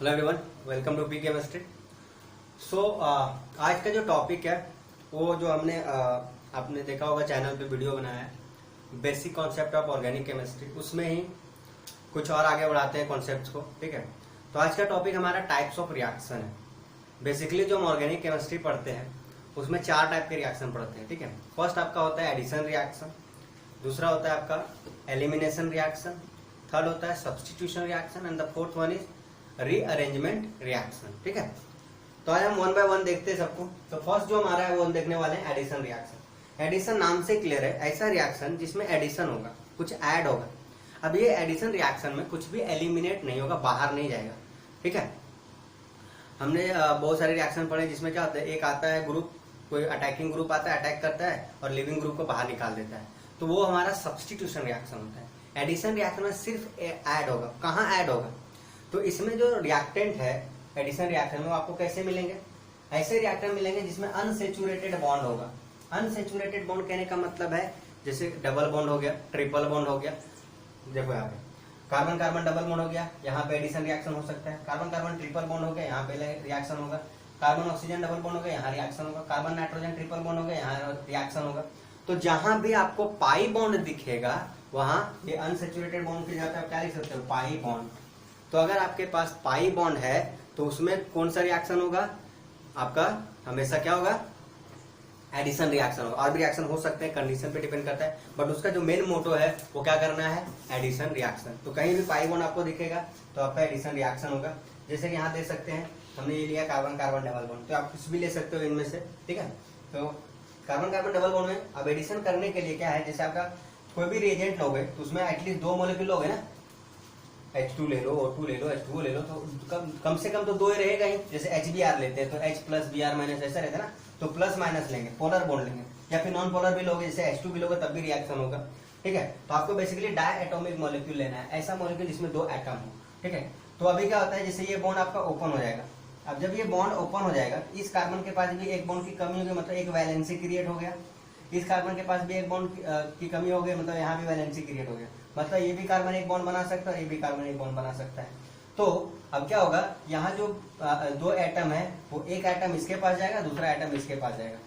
Hello everyone, welcome to P chemistry. So आज का जो टॉपिक है वो जो हमने आपने देखा होगा चैनल पे वीडियो बनाया है basic concept of organic chemistry, उसमें ही कुछ और आगे बढ़ाते हैं कॉन्सेप्ट्स को। ठीक है, तो आज का टॉपिक हमारा टाइप्स ऑफ रिएक्शन है। बेसिकली जो हम ऑर्गेनिक केमिस्ट्री पढ़ते हैं उसमें 4 टाइप के रिएक्शन पढ़ते हैं। ठीक है, फर्स्ट आपका होता है एडिशन रिएक्शन, दूसरा होता है आपका एलिमिनेशन रिएक्शन, थर्ड होता है substitution reaction and the fourth one is rearrangement reaction. ठीक है, तो आज हम वन बाय वन देखते हैं सबको। तो फर्स्ट जो हमारा है वो हम देखने वाले हैं एडिशन रिएक्शन। एडिशन नाम से क्लियर है, ऐसा रिएक्शन जिसमें एडिशन होगा, कुछ ऐड होगा। अब ये एडिशन रिएक्शन में कुछ भी एलिमिनेट नहीं होगा, बाहर नहीं जाएगा। ठीक है, हमने बहुत सारे रिएक्शन पढ़े जिसमें क्या होता है, एक आता है ग्रुप, कोई अटैकिंग ग्रुप आता है, अटैक करता है और लिविंग ग्रुप को बाहर निकाल देता है, तो वो हमारा सब्स्टिट्यूशन रिएक्शन होता है। एडिशन रिएक्शन में सिर्फ ऐड होगा। कहाँ ऐड होगा? तो इसमें जो रिएक्टेंट है एडिशन रिएक्शन में वो आपको कैसे मिलेंगे? ऐसे रिएक्टेंट मिलेंगे जिसमें अनसेचुरेटेड बॉन्ड होगा। अनसेचुरेटेड बॉन्ड कहने का मतलब है जैसे डबल बॉन्ड हो गया, ट्रिपल बॉन्ड हो गया। देखो यहाँ पे कार्बन कार्बन डबल बॉन्ड हो गया, यहाँ पे एडिशन रिएक्शन हो सकता है। कार्बन कार्बन ट्रिपल बॉन्ड हो गया, यहाँ पे रिएक्शन होगा। कार्बन ऑक्सीजन डबल बॉन्ड हो गया, यहाँ रिएक्शन होगा। कार्बन नाइट्रोजन ट्रिपल बॉन्ड हो गया, यहाँ रिएक्शन होगा। तो जहां भी आपको पाई बॉन्ड दिखेगा वहां ये अनसेचुरेटेड बॉन्ड की जगह पे आप क्या लिख सकते हो? Pi bond. तो अगर आपके पास पाई बॉन्ड है तो उसमें कौन सा रिएक्शन होगा? आपका हमेशा क्या होगा? एडिशन रिएक्शन होगा। और भी रिएक्शन हो सकते हैं, कंडीशन पे डिपेंड करता है, बट उसका जो मेन मोटो है वो क्या करना है? Addition reaction. तो कहीं भी पाई बॉन्ड आपको दिखेगा तो आपका एडिशन रिएक्शन होगा। जैसे कि यहाँ देख सकते हैं, हमने ये लिया कार्बन कार्बन डबल बॉन्ड, तो आप कुछ भी ले सकते हो इनमें से। ठीक है, तो कार्बन कार्बन डबल बॉन्ड में अब एडिशन करने के लिए क्या है, जैसे आपका कोई भी रिएजेंट लोगे तो उसमें एटलीस्ट 2 मॉलिक्यूल लोगे ना, H2 ले लो, O2 ले लो, H2O ले लो, तो कम से कम तो 2 ही रहेगा ही। जैसे HBr लेते हैं तो H प्लस Br माइनस ऐसा रहता है ना, तो प्लस माइनस लेंगे, पोलर बॉन्ड लेंगे, या फिर नॉन पोलर भी लोगे, जैसे H2 भी लोगे तब भी रिएक्शन होगा। ठीक है, तो आपको बेसिकली डाई एटॉमिक मॉलिक्यूल लेना है, ऐसा मॉलिक्यूल जिसमें 2 एटम हो। ठीक है, तो अभी क्या होता है, जैसे ये बॉन्ड आपका ओपन हो जाएगा। अब जब ये बॉन्ड ओपन हो जाएगा, इस कार्बन के पास भी एक बॉन्ड की कमी होगी, मतलब एक वैलेंसी क्रिएट हो गया। इस कार्बन के पास भी एक बॉन्ड की कमी हो गई, मतलब यहाँ भी वैलेंसी क्रिएट हो गया। मतलब ये भी कार्बन एक बॉन्ड बना सकता है, ये भी कार्बन एक बॉन्ड बना सकता है। तो अब क्या होगा, यहाँ जो 2 एटम है वो एक एटम इसके पास जाएगा, दूसरा एटम इसके पास जाएगा।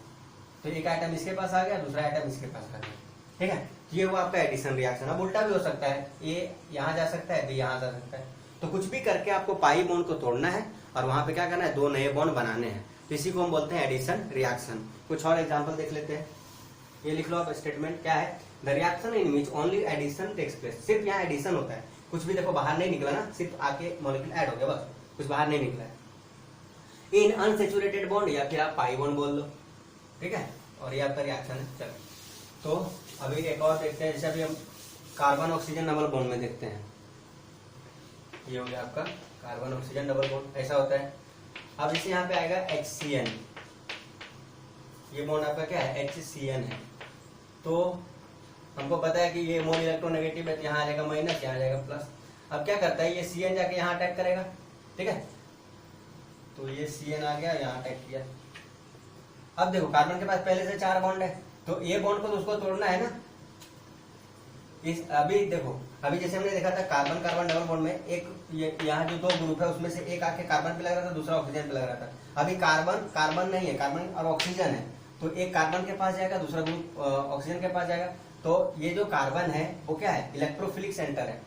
तो एक एटम इसके पास आ गया, दूसरा एटम इसके पास आ गया। ठीक है, तो ये हुआ आपका एडिशन रिएक्शन। अब उल्टा भी हो सकता है, ये यहाँ जा सकता है, बी यहाँ जा सकता है। तो कुछ भी करके आपको पाई बॉन्ड को तोड़ना है और वहां पे क्या करना है? 2 नए बॉन्ड बनाने हैं। तो इसी को हम बोलते हैं एडिशन रिएक्शन। कुछ और एग्जाम्पल देख लेते हैं। ये लिख लो आप, स्टेटमेंट क्या है? The reaction in which only addition takes place. सिर्फ यहाँ एडिशन होता है, कुछ भी देखो बाहर नहीं निकला ना, सिर्फ आके मॉलिक्यूल ऐड हो गया, बस कुछ बाहर नहीं निकला है। इन अनसेचुरेटेड बॉन्ड, या फिर आप पाई बॉन्ड बोल लो। ठीक है, और ये आपका रिएक्शन है। चलो, तो अभी एक और देखते हैं। जैसे अभी हम कार्बन ऑक्सीजन डबल बॉन्ड में देखते हैं, ये हो गया आपका कार्बन ऑक्सीजन डबल बॉन्ड, ऐसा होता है। अब जैसे यहाँ पे आएगा HCN, ये बॉन्ड आपका क्या है? HCN है। तो हमको पता है कि ये मोल इलेक्ट्रोनेगेटिव है, तो यहाँ आ जाएगा माइनस, यहाँ आ जाएगा प्लस। अब क्या करता है, ये CN जाके यहाँ अटैक करेगा। ठीक है, तो ये CN आ गया, यहाँ अटैक किया। अब देखो कार्बन के पास पहले से 4 बॉन्ड है, तो ये बॉन्ड को तो उसको तोड़ना है ना। अभी देखो, अभी जैसे हमने देखा था कार्बन कार्बन डबल बॉन्ड में एक यहाँ जो 2 ग्रुप है उसमें से एक आके कार्बन पे लग रहा था, दूसरा ऑक्सीजन पे लग रहा था। अभी कार्बन कार्बन नहीं है, कार्बन और ऑक्सीजन है, तो एक कार्बन के पास जाएगा, दूसरा ग्रुप ऑक्सीजन के पास जाएगा। तो ये जो कार्बन है वो क्या है? इलेक्ट्रोफिलिक सेंटर है।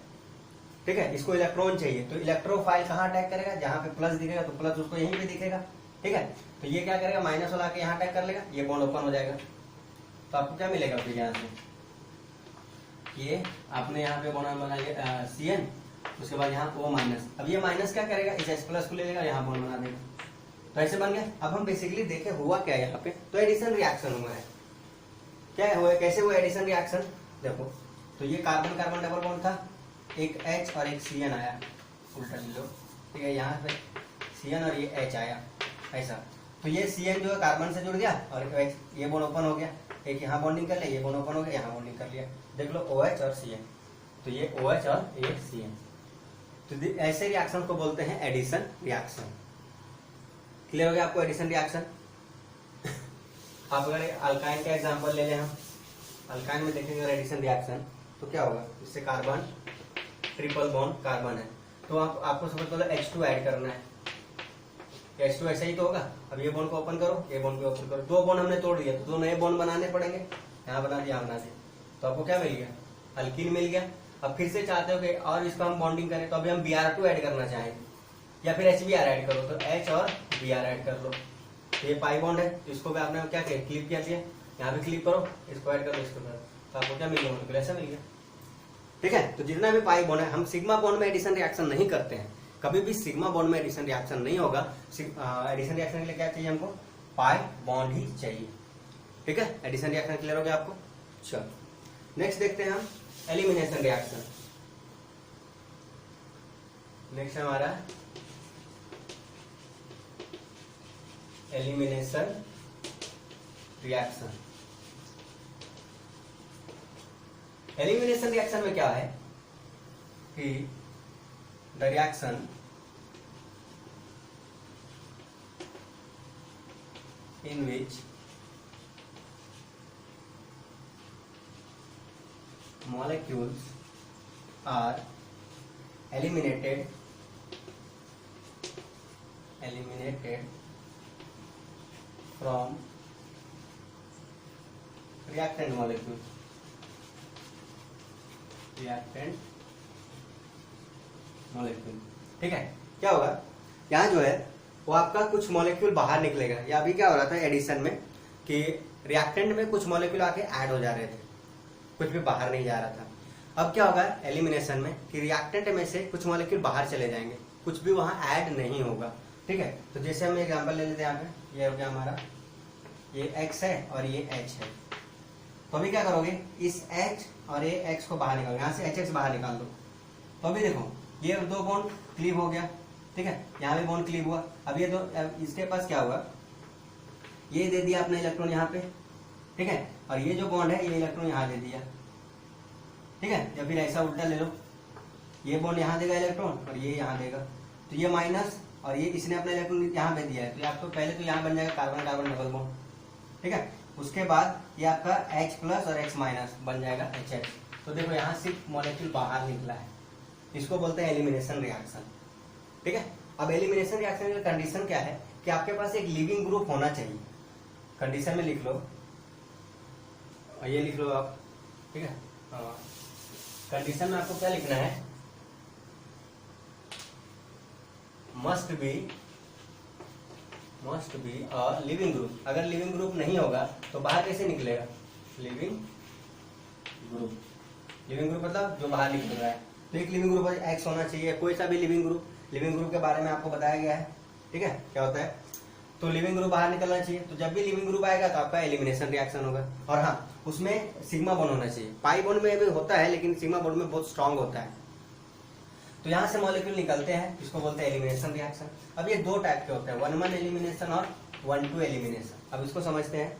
ठीक है, इसको इलेक्ट्रॉन चाहिए, तो इलेक्ट्रोफाइल कहाँ अटैक करेगा? जहां पे प्लस दिखेगा तो प्लस उसको यहीं पे दिखेगा। ठीक है, तो ये क्या करेगा? माइनस वाला के यहाँ अटैक कर लेगा, ये बॉन्ड ओपन हो जाएगा। तो आपको क्या मिलेगा फिर यहाँ से? ये आपने यहाँ पे बॉन्ड बना लिया CN, उसके बाद यहाँ O माइनस। अब ये माइनस क्या करेगा? इस H प्लस को ले लेगा, यहाँ बॉन्ड बना देगा। तो ऐसे बन गया। अब हम बेसिकली देखे हुआ क्या है यहाँ पे, तो एडिशन रिएक्शन हुआ है। क्या हुआ है, कैसे हुआ एडिशन रिएक्शन? देखो, तो ये कार्बन कार्बन डबल बॉन्ड था, एक H और एक CN आया, उल्टा ले लो। ठीक है, यहाँ पे CN और ये H आया, ऐसा। तो ये CN जो है कार्बन से जुड़ गया और H, ये बॉन्ड ओपन हो गया, एक यहाँ बॉन्डिंग कर लिया, ये बॉन्ड ओपन हो गया, यहाँ बॉन्डिंग कर लिया। देख लो OH और CN, तो ये OH और ये CN। तो ऐसे रिएक्शन को बोलते हैं एडिशन रिएक्शन। क्लियर हो गया आपको एडिशन रिएक्शन? आप अगर अल्काइन का एग्जांपल ले लें, हम अल्काइन में देखेंगे एडिशन रिएक्शन, तो क्या होगा? इससे कार्बन ट्रिपल बॉन्ड कार्बन है, तो आपको सबसे पहले H2 ऐड करना है। H2 ऐसा ही तो होगा। अब ये बॉन्ड को ओपन करो, ये बॉन्ड को ओपन करो, दो बॉन्ड हमने तोड़ दिया, तो दो नए बॉन्ड बनाने पड़ेंगे। यहाँ बना दिया, बना दिया, तो आपको क्या मिल गया? अल्कीन मिल गया। अब फिर से चाहते हो कि और इसको हम बॉन्डिंग करें, तो अभी हम Br2 ऐड करना चाहेंगे, या फिर HBr ऐड करो, तो H और Br ऐड कर लो। तो ये पाई बॉन्ड है, इसको भी आपने क्या किया? क्लिप किया दिया। यहाँ पे क्लिप करो, इसको ऐड करो, इसको करो, तो आपको क्या मिल गया? मॉलिक्यूल ऐसा मिल गया। ठीक है, तो जितना भी पाई बॉन्ड है, हम सिग्मा बॉन्ड में एडिशन रिएक्शन नहीं करते हैं। कभी भी सिग्मा बॉन्ड में एडिशन रिएक्शन नहीं होगा। एडिशन रिएक्शन के लिए क्या चाहिए हमको? पाई बॉन्ड ही चाहिए। ठीक है, एडिशन रिएक्शन क्लियर हो गया आपको? चलो नेक्स्ट देखते हैं हम एलिमिनेशन रिएक्शन। नेक्स्ट हमारा एलिमिनेशन रिएक्शन। एलिमिनेशन रिएक्शन में क्या है कि the reaction in which molecules are eliminated from reactant molecule. ठीक है, क्या होगा? यहाँ जो है वो आपका कुछ मॉलिक्यूल बाहर निकलेगा। या अभी क्या हो रहा था एडिशन में कि रिएक्टेंट में कुछ मॉलिक्यूल आके ऐड हो जा रहे थे, कुछ भी बाहर नहीं जा रहा था। अब क्या होगा एलिमिनेशन में कि रिएक्टेंट में से कुछ मॉलिक्यूल बाहर चले जाएंगे, कुछ भी वहां ऐड नहीं होगा। ठीक है, तो जैसे हम एग्जांपल ले लेते हैं, यहाँ पे ये हो गया हमारा, ये X है और ये H है। तो अभी क्या करोगे? इस H और ये X को बाहर निकालो, यहाँ से HX बाहर निकाल दो। तो अभी देखो ये दो बॉन्ड क्लीव हो गया। ठीक है, यहाँ भी बॉन्ड क्लीव हुआ। अब ये दो, इसके पास क्या हुआ? ये दे दिया आपने इलेक्ट्रॉन यहाँ पे। ठीक है, और ये जो बॉन्ड है ये इलेक्ट्रॉन यहाँ दे दिया। ठीक है, या फिर ऐसा उल्टा ले लो, ये बॉन्ड यहाँ देगा इलेक्ट्रॉन और ये यहाँ देगा, तो ये माइनस और ये इसने अपना इलेक्ट्रॉन यहाँ पे दिया है, तो आपको पहले तो यहाँ बन जाएगा कार्बन कार्बन डबल बॉन्ड। ठीक है, उसके बाद ये आपका H प्लस और X माइनस बन जाएगा HX। तो देखो यहाँ सिर्फ मॉलिक्यूल बाहर निकला है, इसको बोलते हैं एलिमिनेशन रिएक्शन। ठीक है, अब एलिमिनेशन रिएक्शन का कंडीशन क्या है कि आपके पास एक लिविंग ग्रुप होना चाहिए। कंडीशन में लिख लो, ये लिख लो आप। ठीक है, कंडीशन में आपको क्या लिखना है? Must be a leaving group. अगर लिविंग ग्रुप नहीं होगा तो बाहर कैसे निकलेगा? लिविंग ग्रुप मतलब जो बाहर निकल रहा है। तो एक लिविंग ग्रुप X होना चाहिए, कोई सा भी लिविंग ग्रुप के बारे में आपको बताया गया है। ठीक है, क्या होता है? तो लिविंग ग्रुप बाहर निकलना चाहिए। तो जब भी लिविंग ग्रुप आएगा तो आपका एलिमिनेशन रिएक्शन होगा। और हाँ, उसमें सिग्मा बॉन्ड होना चाहिए। पाई बॉन्ड में भी होता है लेकिन सिग्मा बॉन्ड में बहुत स्ट्रांग होता है। तो यहाँ से मॉलिक्यूल निकलते हैं, इसको बोलते हैं एलिमिनेशन रिएक्शन। अब ये दो टाइप के होते हैं, 1-1 एलिमिनेशन और 1-2 एलिमिनेशन। अब इसको समझते हैं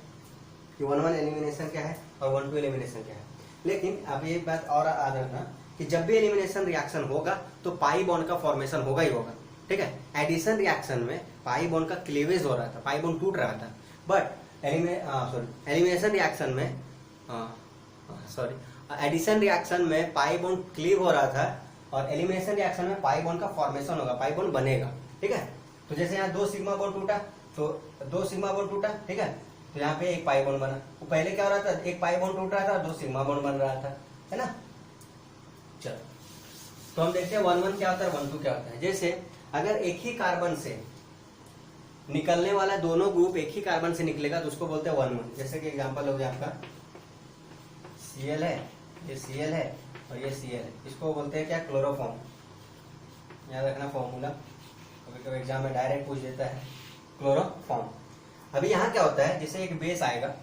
कि 1-1 एलिमिनेशन क्या है और 1-2 एलिमिनेशन क्या है। लेकिन अब ये बात और याद रखना कि जब भी एलिमिनेशन रिएक्शन होगा तो पाई बॉन्ड का फॉर्मेशन होगा ही होगा। ठीक है, एडिशन रिएक्शन में पाई बॉन्ड का क्लीवेज हो रहा था, पाई बॉन्ड टूट रहा था। बट एलिमिनेशन रिएक्शन में एडिशन रिएक्शन में पाई बॉन्ड क्लीव हो रहा था और एलिमिनेशन रिएक्शन में पाई बॉन्ड का फॉर्मेशन होगा, पाई बॉन्ड बनेगा। ठीक है, तो जैसे यहाँ 2 सिग्मा बॉन्ड टूटा, तो 2 सिग्मा बॉन्ड टूटा। ठीक है, तो यहाँ पे एक पाई बॉन्ड बना। तो पहले क्या हो रहा था? एक पाई बॉन्ड टूट रहा था, 2 सिग्मा बॉन्ड बन रहा था, है ना। चलो तो हम देखते हैं 1-1 क्या होता है, 1-2 क्या होता है। जैसे अगर एक ही कार्बन से निकलने वाला दोनों ग्रुप एक ही कार्बन से निकलेगा तो उसको बोलते हैं 1-1। जैसे कि एग्जांपल हो गया आपका Cl है, ये Cl है और ये Cl है, इसको बोलते हैं क्या? क्लोरोफॉर्म। याद रखना फॉर्मूला, कभी कभी एग्जाम में डायरेक्ट पूछ देता है, क्लोरोफॉर्म। अभी यहाँ क्या होता है? जैसे एक बेस आएगा,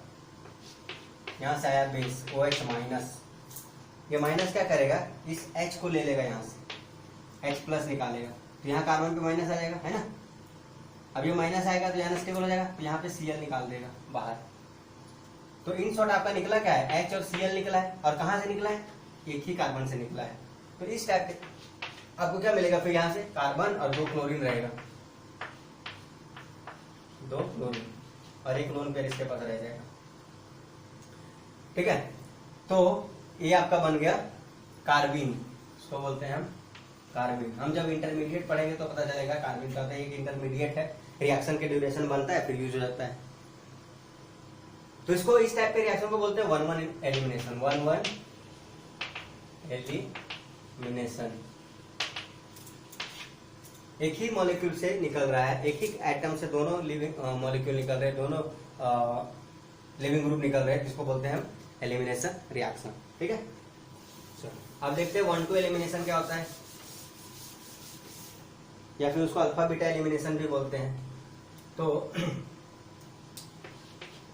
यहाँ से आया बेस OH माइनस, ये माइनस क्या करेगा? इस H को ले लेगा, यहाँ से H प्लस निकालेगा, तो यहाँ कार्बन पे माइनस आ जाएगा, है ना। अब ये माइनस आएगा तो यहाँ स्टेबल हो जाएगा, तो यहाँ पे Cl निकाल देगा बाहर। तो इन शॉर्ट आपका निकला क्या है? H और Cl निकला है। और कहाँ से निकला है? एक ही कार्बन से निकला है। तो इस टाइप के आपको क्या मिलेगा? फिर यहाँ से कार्बन और 2 क्लोरीन रहेगा, 2 क्लोरीन और एक लोन पेयर इसके पास रह जाएगा। ठीक है, तो ये आपका बन गया कार्बीन, इसको बोलते हैं हम कार्बिन। हम जब इंटरमीडिएट पढ़ेंगे तो पता चलेगा कार्बिन का होता है, एक इंटरमीडिएट है, रिएक्शन के ड्यूरेशन बनता है फिर यूज हो जाता है। तो इसको इस टाइप के रिएक्शन को बोलते हैं 1-1 एलिमिनेशन। 1-1 एलिमिनेशन, एक ही मॉलिक्यूल से निकल रहा है, एक ही एटम से दोनों लिविंग मॉलिक्यूल निकल रहे हैं, दोनों लिविंग ग्रुप निकल रहे हैं, जिसको बोलते हैं हम एलिमिनेशन रिएक्शन। ठीक है, चलो अब देखते हैं 1-2 एलिमिनेशन क्या होता है, या फिर उसको अल्फा बीटा एलिमिनेशन भी बोलते हैं। तो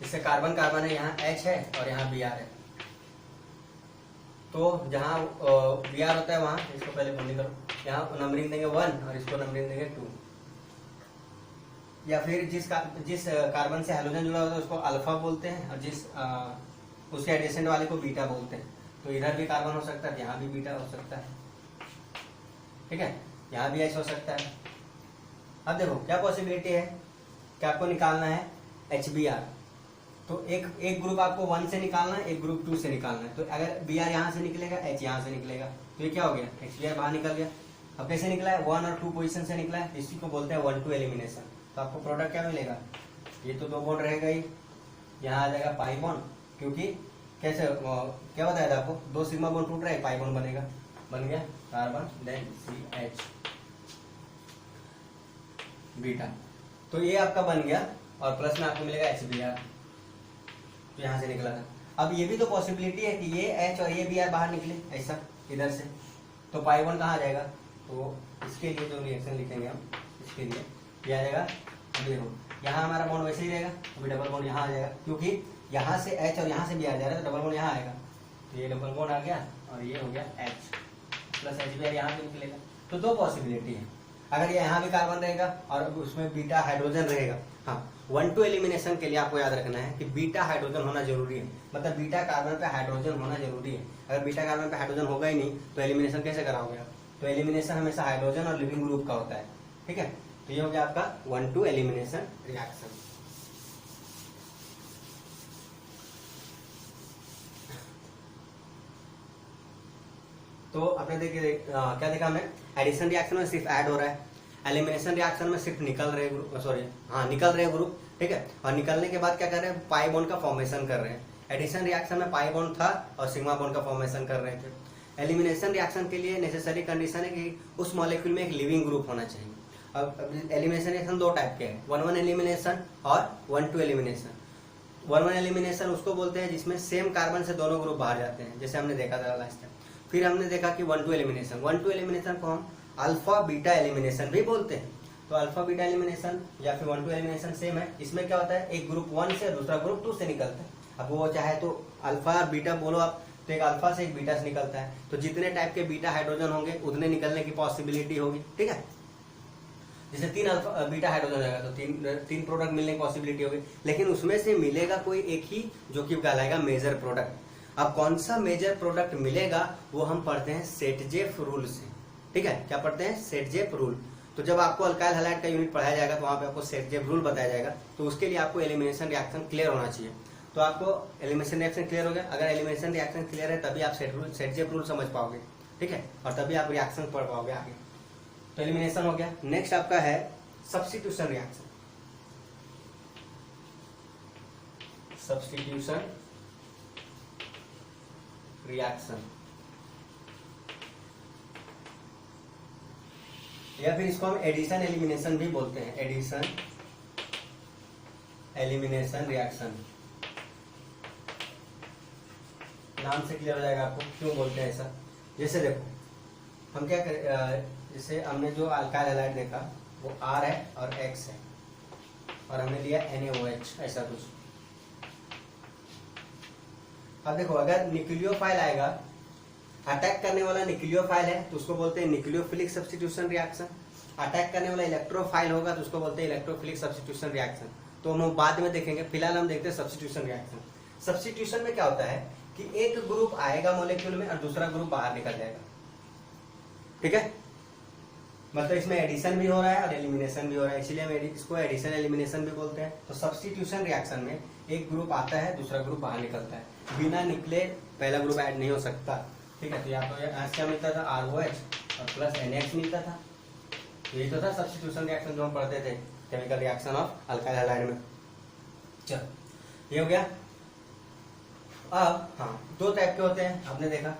इससे कार्बन कार्बन है, यहाँ H है और यहाँ Br है। तो जहाँ Br होता है वहां इसको पहले बंदी करो, यहाँ नंबरिंग देंगे 1 और इसको नंबरिंग देंगे 2। या फिर जिस कार्बन से हैलोजन जुड़ा होता है उसको अल्फा बोलते हैं, और जिस उसके एडिसेंट वाले को बीटा बोलते हैं। तो इधर भी कार्बन हो सकता है, यहाँ भी बीटा हो सकता है। ठीक है, यहाँ भी H हो सकता है। अब देखो क्या पॉसिबिलिटी है कि आपको निकालना है HBr। तो एक ग्रुप आपको 1 से निकालना है, एक ग्रुप 2 से निकालना है। तो अगर Br यहाँ से निकलेगा, H यहाँ से निकलेगा, तो ये क्या हो गया, HBr बाहर निकल गया। अब कैसे निकला है, 1 और 2 पोजीशन से निकला है, इसी को बोलते हैं 1-2 एलिमिनेशन। तो आपको प्रोडक्ट क्या मिलेगा, ये तो 2 बॉन्ड रहेगा ही, यहाँ आ जाएगा पाई बॉन्ड, क्योंकि कैसे क्या बताया था आपको, 2 सिग्मा बॉन्ड टूट रहा है, पाई बॉन्ड बनेगा, बन गया कार्बन, देन CH बीटा। तो ये आपका बन गया, और प्लस में आपको मिलेगा HBr, तो यहाँ से निकला था। अब ये भी तो पॉसिबिलिटी है कि ये H और ये Br बाहर निकले ऐसा इधर से, तो पाई बॉन्ड कहाँ आ जाएगा। तो इसके लिए जो रिएक्शन लिखेंगे हम, इसके लिए ये आ जाएगा, देखो यहाँ हमारा बॉन्ड वैसे ही रहेगा, अभी डबल बॉन्ड यहाँ आ जाएगा, क्योंकि यहाँ से H और यहाँ से Br जा रहा है, तो डबल बॉन्ड यहाँ आएगा, तो ये डबल बॉन्ड आ गया, और ये हो गया H प्लस HBr यहाँ पे निकलेगा। तो 2 पॉसिबिलिटी है, अगर ये यहाँ भी कार्बन रहेगा और उसमें बीटा हाइड्रोजन रहेगा। हाँ, 1-2 एलिमिनेशन के लिए आपको याद रखना है कि बीटा हाइड्रोजन होना जरूरी है, मतलब बीटा कार्बन पे हाइड्रोजन होना जरूरी है। अगर बीटा कार्बन पे हाइड्रोजन होगा ही नहीं तो एलिमिनेशन कैसे कराओगे आप। तो एलिमिनेशन हमेशा हाइड्रोजन और लिविंग ग्रुप का होता है। ठीक है, तो ये हो गया आपका 1-2 एलिमिनेशन रिएक्शन। तो आपने देखिए क्या देखा हमने, एडिशन रिएक्शन में सिर्फ ऐड हो रहा है, एलिमिनेशन रिएक्शन में सिर्फ निकल रहे ग्रुप, निकल रहे ग्रुप। ठीक है, और निकलने के बाद क्या कर रहे हैं, पाई बॉन्ड का फॉर्मेशन कर रहे हैं। एडिशन रिएक्शन में पाई बॉन्ड था और सिग्मा बॉन्ड का फॉर्मेशन कर रहे थे। एलिमिनेशन रिएक्शन के लिए नेसेसरी कंडीशन है कि उस मॉलिक्यूल में एक लिविंग ग्रुप होना चाहिए। अब एलिमिनेशन रिएक्शन 2 टाइप के हैं, 1-1 एलिमिनेशन और 1-2 एलिमिनेशन। 1-1 एलिमिनेशन उसको बोलते हैं जिसमें सेम कार्बन से दोनों ग्रुप बाहर जाते हैं, जैसे हमने देखा था लास्ट टाइम। फिर हमने देखा कि 1-2 एलिमिनेशन, 1-2 एलिमिनेशन को हम अल्फा बीटा एलिमिनेशन भी बोलते हैं। तो अल्फा बीटा एलिमिनेशन या फिर 1-2 एलिमिनेशन सेम है। इसमें क्या होता है, एक ग्रुप 1 से दूसरा ग्रुप 2 से निकलता है। अब वो चाहे तो अल्फा और बीटा बोलो आप, तो एक अल्फा से एक बीटा से निकलता है। तो जितने टाइप के बीटा हाइड्रोजन होंगे उतने निकलने की पॉसिबिलिटी होगी। ठीक है, जैसे 3 अल्फा बीटा हाइड्रोजन रहेगा तो 3 प्रोडक्ट मिलने की पॉसिबिलिटी होगी, लेकिन उसमें से मिलेगा कोई एक ही जो कि कहलाएगा मेजर प्रोडक्ट। अब कौन सा मेजर प्रोडक्ट मिलेगा वो हम पढ़ते हैं सेटजेफ रूल से। ठीक है, क्या पढ़ते हैं, सेटजेफ रूल। तो जब आपको अल्काइल हैलाइड का यूनिट पढ़ाया जाएगा तो वहां पे आपको सेटजेफ रूल बताया जाएगा। तो उसके लिए आपको एलिमिनेशन रिएक्शन क्लियर होना चाहिए। तो आपको एलिमिनेशन रिएक्शन क्लियर हो गया, अगर एलिमिनेशन रिएक्शन क्लियर है तभी आप सेटजेफ रूल समझ पाओगे। ठीक है, और तभी आप रिएक्शन पढ़ पाओगे आगे। तो एलिमिनेशन हो गया। नेक्स्ट आपका है सब्स्टिट्यूशन रिएक्शन। सब्स्टिट्यूशन रिएक्शन, या फिर इसको हम एडिशन एलिमिनेशन भी बोलते हैं। एडिशन एलिमिनेशन रिएक्शन, नाम से क्लियर हो जाएगा आपको क्यों बोलते हैं ऐसा। जैसे देखो हम क्या करें, जैसे हमने जो अल्काइल हैलाइड देखा वो R है और X है, और हमने लिया NaOH ऐसा कुछ। अब देखो अगर न्यूक्लियोफाइल आएगा, अटैक करने वाला न्यूक्लियोफाइल है तो उसको बोलते हैं न्यूक्लियोफिलिक सब्स्टिट्यूशन रिएक्शन। अटैक करने वाला इलेक्ट्रोफाइल होगा तो उसको बोलते हैं इलेक्ट्रोफिलिक सब्स्टिट्यूशन रिएक्शन। तो हम बाद में देखेंगे, फिलहाल हम देखते हैं सब्स्टिट्यूशन रिएक्शन। सब्स्टिट्यूशन में क्या होता है कि एक ग्रुप आएगा मॉलिक्यूल में और दूसरा ग्रुप बाहर निकल जाएगा। ठीक है, मतलब इसमें एडिशन भी हो रहा है और एलिमिनेशन भी हो रहा है, इसलिए हम इसको एडिशन एलिमिनेशन भी बोलते हैं। तो सब्स्टिट्यूशन रिएक्शन में एक ग्रुप आता है, दूसरा ग्रुप बाहर निकलता है, बिना निकले पहला ग्रुप ऐड नहीं हो सकता। ठीक है, तो यहाँ पर क्या मिलता था, ROH और प्लस NaX मिलता था। यही तो था सब्स्टिट्यूशन रिएक्शन जो हम पढ़ते थे chemical reaction of alkyl halide में। चल ये हो गया। अब हाँ, दो टाइप के होते हैं आपने देखा,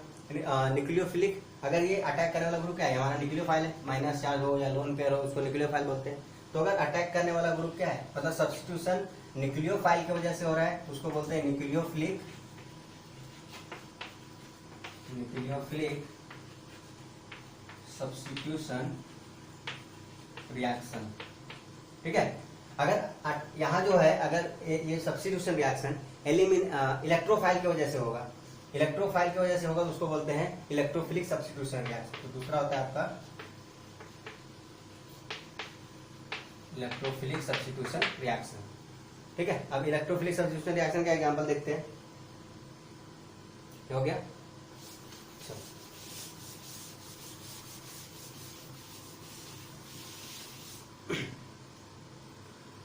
न्यूक्लियोफिलिक। अगर ये अटैक करने वाला ग्रुप क्या है, हमारा न्यूक्लियोफाइल है, माइनस चार्ज हो या लोन पेयर हो उसको न्यूक्लियोफाइल बोलते हैं। तो अगर अटैक करने वाला ग्रुप क्या है, मतलब सब्स्टिट्यूशन न्यूक्लियोफाइल की वजह से हो रहा है, उसको बोलते हैं न्यूक्लियोफिलिक। न्यूक्लियोफिलिक सब्स्टिट्यूशन रिएक्शन, ठीक है। अगर यहाँ जो है, अगर ये सब्स्टिट्यूशन रिएक्शन इलेक्ट्रोफाइल की वजह से होगा, इलेक्ट्रोफाइल की वजह से होगा तो उसको बोलते हैं इलेक्ट्रोफिलिक सब्स्टिट्यूशन रिएक्शन। तो दूसरा होता है आपका इलेक्ट्रोफिलिक सब्स्टिट्यूशन रिएक्शन, ठीक है। अब इलेक्ट्रोफिलिक सब्स्टिट्यूशन रिएक्शन का एग्जांपल देखते हैं, हो गया।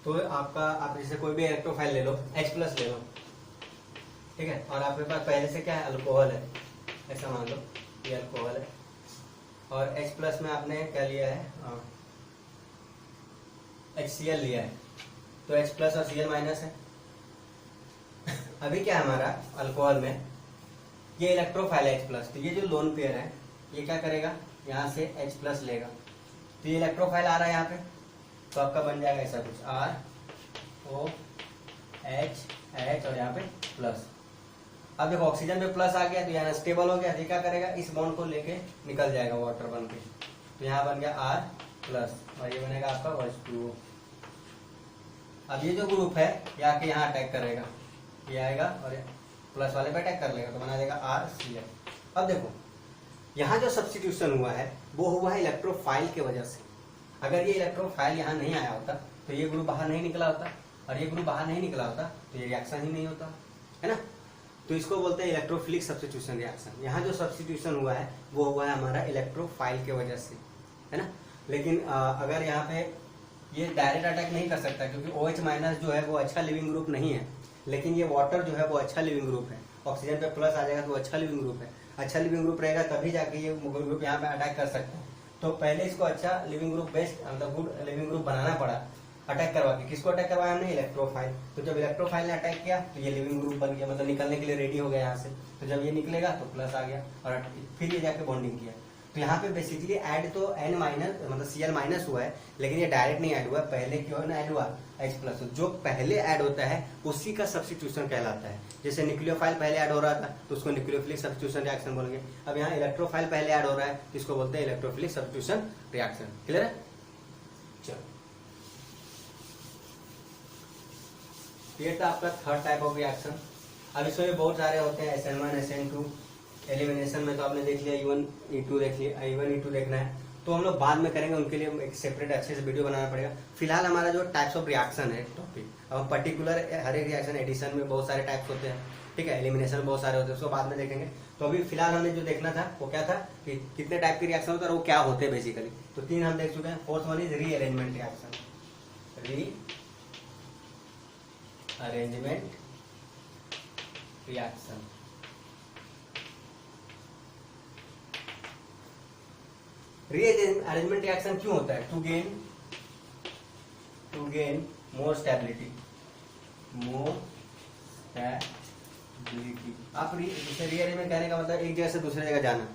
तो आपका, आप जैसे कोई भी इलेक्ट्रोफाइल ले लो, H+ ले लो, ठीक है, और आपके पास पहले से क्या है, अल्कोहल है, ऐसा मान लो ये अल्कोहल है, और H+ में आपने क्या लिया है, HCl लिया है, तो H+ और Cl- है। अभी क्या है हमारा अल्कोहल में, ये इलेक्ट्रोफाइल है H+, तो ये जो लोन पेयर है ये क्या करेगा, यहाँ से H+ लेगा, तो ये इलेक्ट्रोफाइल आ रहा है यहाँ पे, तो आपका बन जाएगा ऐसा कुछ ROH और यहाँ पे प्लस। अब देखो ऑक्सीजन पे प्लस आ गया तो यहाँ स्टेबल हो गया, तो क्या करेगा, इस बॉन्ड को लेके निकल जाएगा वाटर बन के, तो यहाँ बन गया R+ और ये बनेगा आपका H2O। अब ये जो ग्रुप है ये आके यहाँ अटैक करेगा, ये आएगा और प्लस वाले पे अटैक कर लेगा, तो बना देगा RCl। अब देखो यहाँ जो सब्स्टिट्यूशन हुआ है वो हुआ है इलेक्ट्रोफाइल की वजह से। अगर ये इलेक्ट्रोफाइल यहाँ नहीं आया होता तो ये ग्रुप बाहर नहीं निकला होता, और ये ग्रुप बाहर नहीं निकला होता तो ये रिएक्शन ही नहीं होता, है ना। तो इसको बोलते हैं इलेक्ट्रोफिलिक सब्स्टिट्यूशन रिएक्शन। यहाँ जो सब्स्टिट्यूशन हुआ है वो हुआ है हमारा इलेक्ट्रोफाइल की वजह से, है ना। लेकिन अगर यहाँ पे ये डायरेक्ट अटैक नहीं कर सकता, क्योंकि OH- जो है वो अच्छा लिविंग ग्रुप नहीं है, लेकिन ये वाटर जो है वो अच्छा लिविंग ग्रुप है। ऑक्सीजन पे प्लस आ जाएगा तो अच्छा लिविंग ग्रुप है, अच्छा लिविंग ग्रुप रहेगा तभी जाके ये ग्रुप यहाँ पे अटैक कर सकता है। तो पहले इसको अच्छा लिविंग ग्रुप, बेस्ट मतलब गुड लिविंग ग्रुप बनाना पड़ा, अटैक करवा के। किसको अटैक करवाया हमने, इलेक्ट्रोफाइल। तो जब इलेक्ट्रोफाइल ने अटैक किया तो ये लिविंग ग्रुप बन गया, मतलब निकलने के लिए रेडी हो गया यहाँ से। तो जब ये निकलेगा तो प्लस आ गया और फिर ये जाके बॉन्डिंग किया। तो यहाँ पे बेसिकली ऐड तो N- मतलब Cl- हुआ है, लेकिन ये डायरेक्ट नहीं ऐड हुआ, पहले क्यों ऐड हुआ, H+। जो पहले ऐड होता है उसी का सब्स्टिट्यूशन कहलाता है। जैसे न्यूक्लियोफाइल पहले ऐड हो रहा था तो उसको न्यूक्लियोफिलिक सब्स्टिट्यूशन रिएक्शन बोलेंगे। अब यहाँ इलेक्ट्रोफाइल पहले ऐड हो रहा है तो इसको बोलते हैं इलेक्ट्रोफिलिक सब्स्टिट्यूशन रिएक्शन। क्लियर है, चलो। ये था आपका थर्ड टाइप ऑफ रिएक्शन। अब इसमें भी बहुत सारे होते हैं, SN1 SN2। एलिमिनेशन में तो आपने देख लिया, E1 E2 देख लिया, E1 E2 देखना है तो हम लोग बाद में करेंगे, उनके लिए एक सेपरेट अच्छे से वीडियो बनाना पड़ेगा। फिलहाल हमारा जो टाइप्स ऑफ रिएक्शन है टॉपिक, अब पर्टिकुलर हर एक रिएक्शन, एडिशन में बहुत सारे टाइप्स होते हैं, ठीक है, एलिमिनेशन में बहुत सारे होते हैं, उसको बाद में देखेंगे। तो अभी फिलहाल हमें जो देखना था वो क्या था कि कितने टाइप के रिएक्शन होते हैं और वो क्या होते हैं बेसिकली। तो 3 हम देख चुके हैं। Fourth one is rearrangement reaction. Rearrangement reaction, rearrangement reaction क्यों होता है, टू गेन मोर स्टेबिलिटी। आप जैसे रीअरेंजमेंट कहने का मतलब एक जगह से दूसरे जगह जाना,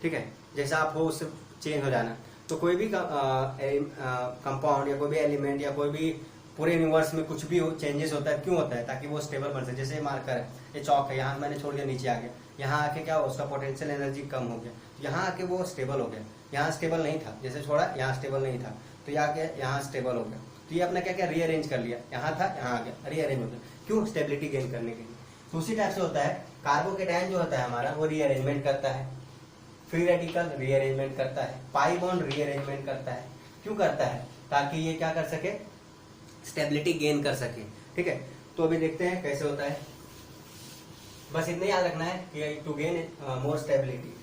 ठीक है, जैसा आप हो उससे चेंज हो जाना। तो कोई भी कंपाउंड या कोई भी एलिमेंट या कोई भी पूरे यूनिवर्स में कुछ भी हो चेंजेस होता है, क्यों होता है, ताकि वो स्टेबल बन सके। जैसे मार्कर है, ये चौक है, यहाँ मैंने छोड़ दिया नीचे आ गया, यहाँ आके क्या उसका पोटेंशियल एनर्जी कम हो गया, यहाँ आके वो स्टेबल हो गया। यहाँ स्टेबल नहीं था, जैसे छोड़ा यहाँ स्टेबल नहीं था तो ये आके यहाँ स्टेबल हो गया। तो ये अपना क्या क्या रीअरेंज कर लिया, यहाँ था यहाँ आ गया, रीअरेंज हो गया, क्यों, स्टेबिलिटी गेन करने के लिए। तो उसी टाइप से होता है कार्बोकेटायन जो होता है हमारा, वो रीअरेंजमेंट करता है, फ्री रेडिकल रीअरेंजमेंट करता है, पाई बॉन्ड रीअरेंजमेंट करता है। क्यों करता है, ताकि ये क्या कर सके, स्टेबिलिटी गेन कर सके, ठीक है। तो अभी देखते हैं कैसे होता है। बस इतना याद रखना है कि टू गेन मोर स्टेबिलिटी,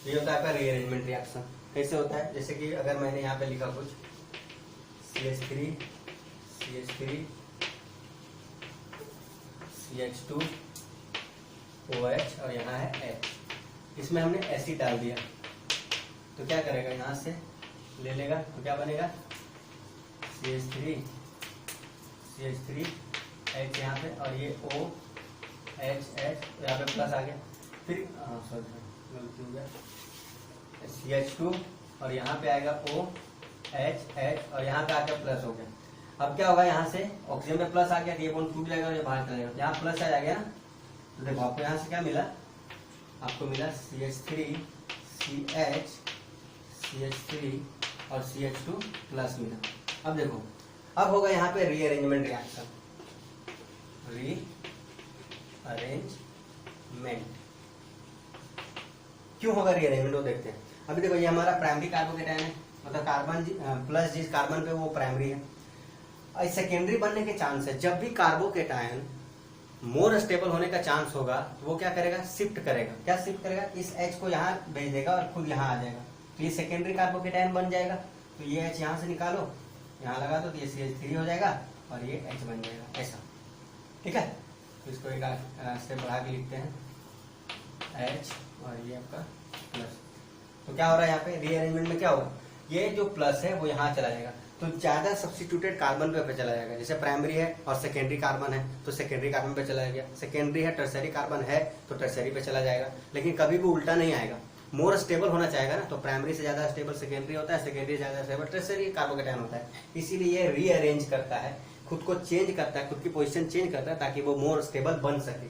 ये होता है आपका रीअरेंजमेंट रिएक्शन। कैसे होता है, जैसे कि अगर मैंने यहाँ पे लिखा कुछ CH3 CH2 OH और यहाँ है H, इसमें हमने एसिड डाल दिया, तो क्या करेगा, यहाँ से ले लेगा तो क्या बनेगा CH3 H यहाँ पे, और ये OH यहाँ पे प्लस आ गया, फिर गलती हो गया CH2 और यहाँ पे आएगा OH और यहाँ पे आकर प्लस हो गया। अब क्या होगा, यहाँ से ऑक्सीजन में प्लस आ गया, ये बॉन्ड टूट जाएगा और ये बाहर चला जाएगा, यहाँ प्लस आ जाएगा ना। तो देखो आपको यहाँ से क्या मिला, आपको मिला CH3 CH3 और CH2 प्लस मिला। अब देखो, अब होगा यहाँ पे रीअरेंजमेंट रिएक्शन, क्यों होगा रीअरेंजमेंट वो देखते हैं। अभी देखो ये हमारा प्राइमरी कार्बोकेटायन है, मतलब कार्बन प्लस जिस कार्बन पे वो प्राइमरी है। सेकेंडरी बनने के चांस है, जब भी कार्बोकेटायन मोर स्टेबल होने का चांस होगा तो वो क्या करेगा, शिफ्ट करेगा। क्या शिफ्ट करेगा, इस H को यहाँ भेज देगा और खुद यहाँ आ जाएगा, तो ये सेकेंडरी कार्बोकेटायन बन जाएगा। तो ये H यहाँ से निकालो, यहाँ लगा दो, तो ये CH3 हो जाएगा और ये H बन जाएगा, ऐसा। ठीक है, तो इसको एक स्टेप बढ़ा के लिखते हैं H और ये आपका प्लस। तो क्या हो रहा है यहाँ पे रीअरेंजमेंट में, क्या होगा, ये जो प्लस है वो यहाँ चला जाएगा, तो ज्यादा सब्स्टिट्यूटेड कार्बन पे चला जाएगा। जैसे प्राइमरी है और सेकेंडरी कार्बन है तो सेकेंडरी कार्बन पे चला गया, सेकेंडरी है टर्सरी कार्बन है तो टर्सरी पे चला जाएगा। लेकिन कभी भी उल्टा नहीं आएगा, मोर स्टेबल होना चाहेगा ना, तो प्राइमरी से ज्यादा स्टेबल सेकेंडरी होता है, सेकेंडरी से ज्यादा स्टेबल टर्सरी कार्बोकेटायन होता है। इसीलिए ये रीअरेंज करता है, खुद को चेंज करता है, खुद की पोजीशन चेंज करता है ताकि वो मोर स्टेबल बन सके।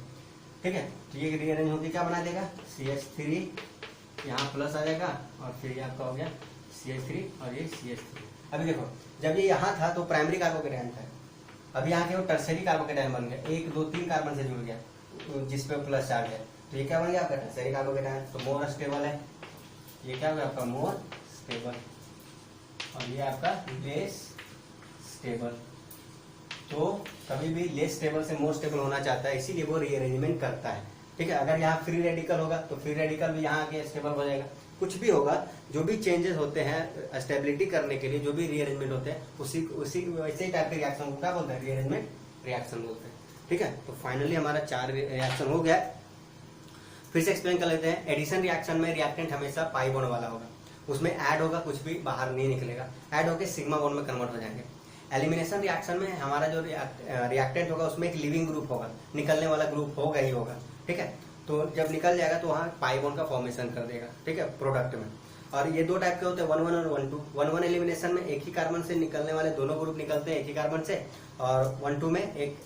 ठीक है, तो ये रीअरेंज होकर क्या बना देगा, CH3 यहाँ प्लस आ जाएगा और फिर ये आपका हो गया CH3 और ये CH3। अभी देखो, जब ये यहाँ था तो प्राइमरी कार्बोकेटायन था, अभी यहाँ के वो टर्सरी कार्बोकेटायन बन गया, 1 2 3 कार्बन से जुड़ गया जिसपे प्लस आ गया, तो ये क्या बन गया आपका टर्सरी कार्बोकेटायन, तो मोर स्टेबल है। ये क्या होगा आपका मोर स्टेबल और ये आपका लेस स्टेबल। तो कभी भी लेस स्टेबल से मोर स्टेबल होना चाहता है, इसीलिए वो रीअरेंजमेंट करता है। ठीक है, अगर यहाँ फ्री रेडिकल होगा तो फ्री रेडिकल भी यहाँ आके स्टेबल हो जाएगा। कुछ भी होगा, जो भी चेंजेस होते हैं स्टेबिलिटी करने के लिए, जो भी रीअरेंजमेंट होते हैं, उसी वैसे ही टाइप के रिएक्शन को क्या बोलते हैं, रीअरेंजमेंट रिएक्शन बोलते हैं। ठीक है, तो फाइनली हमारा 4 रिएक्शन हो गया। फिर से एक्सप्लेन कर लेते हैं। एडिशन रिएक्शन में रिएक्टेंट हमेशा पाई बॉन्ड वाला होगा, उसमें ऐड होगा, कुछ भी बाहर नहीं निकलेगा, ऐड होकर सिग्मा बॉन्ड में कन्वर्ट हो जाएंगे। एलिमिनेशन रिएक्शन में हमारा जो रिएक्टेंट होगा उसमें एक लिविंग ग्रुप होगा, निकलने वाला ग्रुप होगा ही होगा। ठीक है, तो जब निकल जाएगा तो वहाँ पाई बॉन्ड का फॉर्मेशन कर देगा। ठीक है, प्रोडक्ट में। और ये 2 टाइप के होते हैं, 1 1 और 1 2। 1 1 एलिमिनेशन में एक ही कार्बन से निकलने वाले दोनों ग्रुप निकलते हैं एक ही कार्बन से, और 1 2 में एक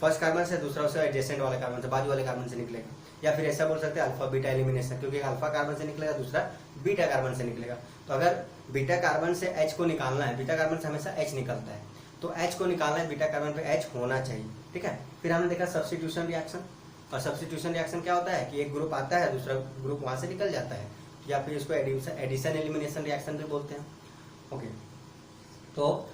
फर्स्ट कार्बन से, दूसरा उससे एडजेसेंट वाले कार्बन से, बाजू वाले कार्बन से निकलेगा। या फिर ऐसा बोल सकते हैं अल्फा बीटा एलिमिनेशन, क्योंकि अल्फा कार्बन से निकलेगा, दूसरा बीटा कार्बन से निकलेगा। तो अगर बीटा कार्बन से H को निकालना है, बीटा कार्बन से हमेशा H निकलता है, तो H को निकालना है, बीटा कार्बन पे H होना चाहिए। ठीक है, फिर हमने देखा सब्स्टिट्यूशन रिएक्शन, और सब्स्टिट्यूशन रिएक्शन क्या होता है कि एक ग्रुप आता है, दूसरा ग्रुप वहां से निकल जाता है, या फिर इसको एडिशन एलिमिनेशन रिएक्शन भी बोलते हैं। ओके, तो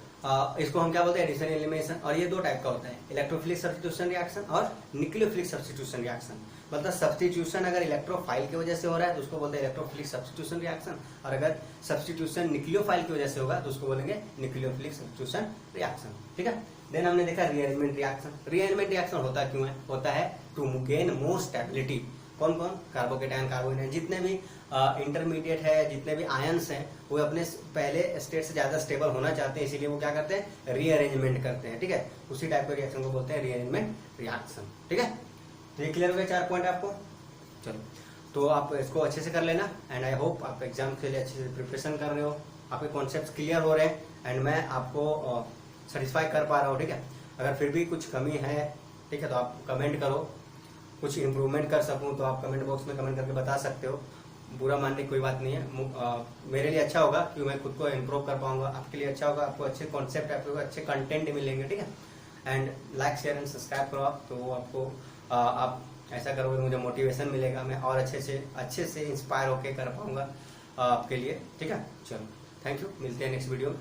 इसको हम क्या बोलते हैं, एडिशन एलिमिनेशन। और ये 2 टाइप का होता है, इलेक्ट्रोफिलिक सब्स्टिट्यूशन रिएक्शन और न्यूक्लियोफिलिक सब्स्टिट्यूशन रिएक्शन। मतलब सब्स्टिट्यूशन अगर इलेक्ट्रोफाइल की वजह से हो रहा है तो उसको बोलते हैं इलेक्ट्रोफिलिक सब्स्टिट्यूशन रिएक्शन, और अगर सब्स्टिट्यूशन न्यूक्लियोफाइल की वजह से होगा तो उसको बोलेंगे न्यूक्लियोफिलिक सब्स्टिट्यूशन रिएक्शन। ठीक है, देन हमने देखा रीअरेंजमेंट रिएक्शन। रीअरेंजमेंट रिएक्शन होता क्यों है, होता है टू गेन मोर स्टेबिलिटी। कौन कौन, कार्बोकेटायन कार्बोकेटायन जितने भी इंटरमीडिएट है, जितने भी आयंस हैं, वो अपने पहले स्टेट से ज्यादा स्टेबल होना चाहते हैं, इसीलिए वो क्या करते हैं, रीअरेंजमेंट करते हैं। ठीक है, उसी टाइप के रिएक्शन को बोलते हैं रीअरेंजमेंट रिएक्शन। ठीक है, तो ये क्लियर हो गया 4 पॉइंट आपको। चलो, तो आप इसको अच्छे से कर लेना, एंड आई होप आप एग्जाम के लिए अच्छे से प्रिपरेशन कर रहे हो, आपके कॉन्सेप्ट क्लियर हो रहे हैं, एंड मैं आपको सेटिस्फाई कर पा रहा हूँ। ठीक है, अगर फिर भी कुछ कमी है, ठीक है, तो आप कमेंट करो, कुछ इम्प्रूवमेंट कर सकूं तो आप कमेंट बॉक्स में कमेंट करके बता सकते हो। बुरा मानने की कोई बात नहीं है, मेरे लिए अच्छा होगा कि मैं खुद को इम्प्रूव कर पाऊंगा, आपके लिए अच्छा होगा, आपको अच्छे कॉन्सेप्ट, आपको अच्छे कंटेंट मिलेंगे। ठीक है, and like share and subscribe करो आप, तो आपको आप ऐसा करोगे मुझे मोटिवेशन मिलेगा, मैं और अच्छे से इंस्पायर होके कर पाऊंगा आपके लिए। ठीक है, चलो, थैंक यू, मिलते हैं नेक्स्ट वीडियो।